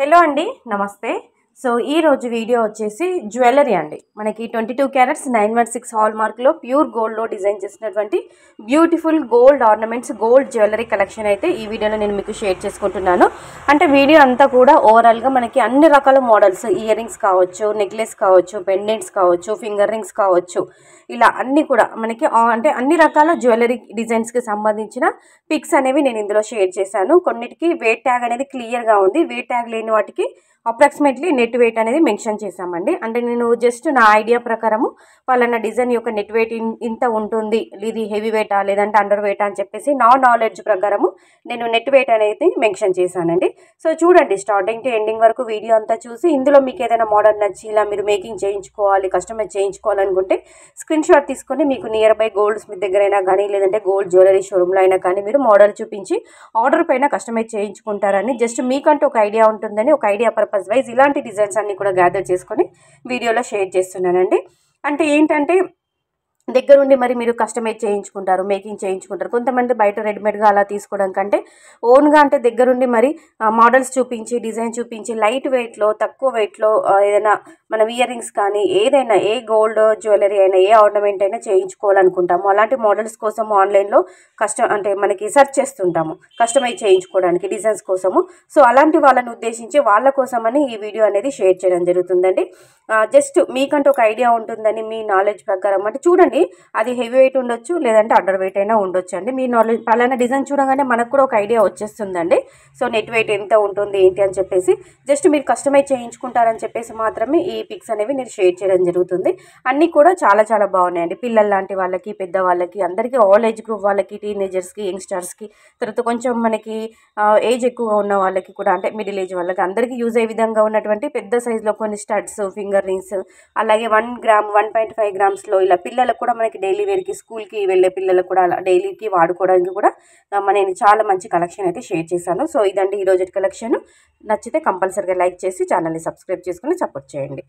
Hello అండి, నమస్తే. So ఈ రోజు వీడియో వచ్చేసి జ్యువెలరీ అండి. మనకి 22 క్యారెట్స్ 916 హాల్ మార్క్లో ప్యూర్ గోల్డ్లో డిజైన్ చేసినటువంటి beautiful gold ornaments, gold jewellery collection అయితే ఈ వీడియోలో నేను మీకు షేర్ చేసుకుంటున్నాను. అంటే వీడియో అంతా కూడా ఓవరాల్గా మనకి అన్ని రకాల మోడల్స్, ఇయర్ రింగ్స్ కావచ్చు, నెక్లెస్ కావచ్చు, పెండెంట్స్ కావచ్చు, ఫింగర్ రింగ్స్ కావచ్చు, ఇలా అన్నీ కూడా మనకి అంటే అన్ని రకాల జ్యువెలరీ డిజైన్స్కి సంబంధించిన పిక్స్ అనేవి నేను ఇందులో షేర్ చేశాను. కొన్నిటికి వెయిట్ ట్యాగ్ అనేది క్లియర్గా ఉంది, వెయిట్ ట్యాగ్ లేని వాటికి అప్రాక్సిమేట్లీ నెట్ వెయిట్ అనేది మెన్షన్ చేశామండి. అంటే నేను జస్ట్ నా ఐడియా ప్రకారము వాళ్ళ డిజైన్ యొక్క నెట్ వెయిట్ ఇంత ఉంటుంది, ఇది హెవీ వెయిటా లేదంటే అండర్ వెయిటా అని చెప్పేసి నా నాలెడ్జ్ ప్రకారము నేను నెట్ వెయిట్ అనేది మెన్షన్ చేశానండి. సో చూడండి, స్టార్టింగ్ టు ఎండింగ్ వరకు వీడియో అంతా చూసి ఇందులో మీకు ఏదైనా మోడల్ నచ్చి ఇలా మీరు మేకింగ్ చేయించుకోవాలి, కస్టమైజ్ చేయించుకోవాలనుకుంటే స్క్రీన్ షాట్ తీసుకొని మీకు నియర్ బై గోల్డ్ స్మిత్ దగ్గర అయినా కానీ లేదంటే గోల్డ్ జ్యువెలరీ షోరూమ్లో అయినా కానీ మీరు మోడల్ చూపించి ఆర్డర్ పైన కస్టమైజ్ చేయించుకుంటారని జస్ట్ మీకంటూ ఒక ఐడియా ఉంటుందని, ఒక ఐడియా పర్పస్ వైజ్ ఇలాంటి డిజైన్స్ అన్ని కూడా గ్యాదర్ చేసుకొని వీడియోలో షేర్ చేస్తున్నానండి. అంటే ఏంటంటే దగ్గరుండి మరి మీరు కస్టమైజ్ చేయించుకుంటారు, మేకింగ్ చేయించుకుంటారు. కొంతమంది బయట రెడీమేడ్గా అలా తీసుకోవడం కంటే ఓన్గా అంటే దగ్గరుండి మరి మోడల్స్ చూపించి, డిజైన్ చూపించి లైట్ వెయిట్లో, తక్కువ వెయిట్లో ఏదైనా మనం ఇయర్ రింగ్స్ కానీ ఏదైనా ఏ గోల్డ్ జ్యువెలరీ అయినా ఏ ఆర్నమెంట్ అయినా చేయించుకోవాలనుకుంటాము. అలాంటి మోడల్స్ కోసం ఆన్లైన్లో అంటే మనకి సెర్చ్ చేస్తుంటాము కస్టమైజ్ చేయించుకోవడానికి డిజైన్స్ కోసము. సో అలాంటి వాళ్ళని ఉద్దేశించి వాళ్ళ కోసమని ఈ వీడియో అనేది షేర్ చేయడం జరుగుతుందండి. జస్ట్ మీకంటూ ఒక ఐడియా ఉంటుందని, మీ నాలెడ్జ్ ప్రకారం అంటే చూడండి, అది హెవీ వెయిట్ ఉండొచ్చు లేదంటే అండర్ వెయిట్ అయినా ఉండొచ్చు అండి. మీ నాలెడ్జ్ పలానా డిజైన్ చూడగానే మనకు కూడా ఒక ఐడియా వచ్చేస్తుందండి. సో నెట్ వెయిట్ ఎంత ఉంటుంది ఏంటి అని చెప్పేసి జస్ట్ మీరు కస్టమైజ్ చేయించుకుంటారని చెప్పేసి మాత్రమే ఈ పిక్స్ అనేవి నేను షేర్ చేయడం జరుగుతుంది. అన్నీ కూడా చాలా చాలా బాగున్నాయండి. పిల్లల లాంటి వాళ్ళకి, పెద్దవాళ్ళకి, అందరికీ, ఆల్ ఏజ్ గ్రూప్ వాళ్ళకి, టీనేజర్స్కి, యంగ్స్టర్స్కి, తర్వాత కొంచెం మనకి ఏజ్ ఎక్కువగా ఉన్న వాళ్ళకి కూడా, అంటే మిడిల్ ఏజ్ వాళ్ళకి అందరికీ యూజ్ అయ్యే విధంగా ఉన్నటువంటి పెద్ద సైజులో కొన్ని స్టడ్స్, ఫింగర్ రింగ్స్, అలాగే 1 గ్రామ్ 1.5 గ్రామ్స్లో ఇలా పిల్లలకు కూడా మనకి డైలీ వేర్కి, స్కూల్కి వెళ్ళే పిల్లలకు కూడా అలా డైలీకి వాడుకోవడానికి కూడా నేను చాలా మంచి కలెక్షన్ అయితే షేర్ చేశాను. సో ఇదండి ఈరోజు కలెక్షన్. నచ్చితే కంపల్సరీగా లైక్ చేసి ఛానల్ని సబ్స్క్రైబ్ చేసుకుని సపోర్ట్ చేయండి.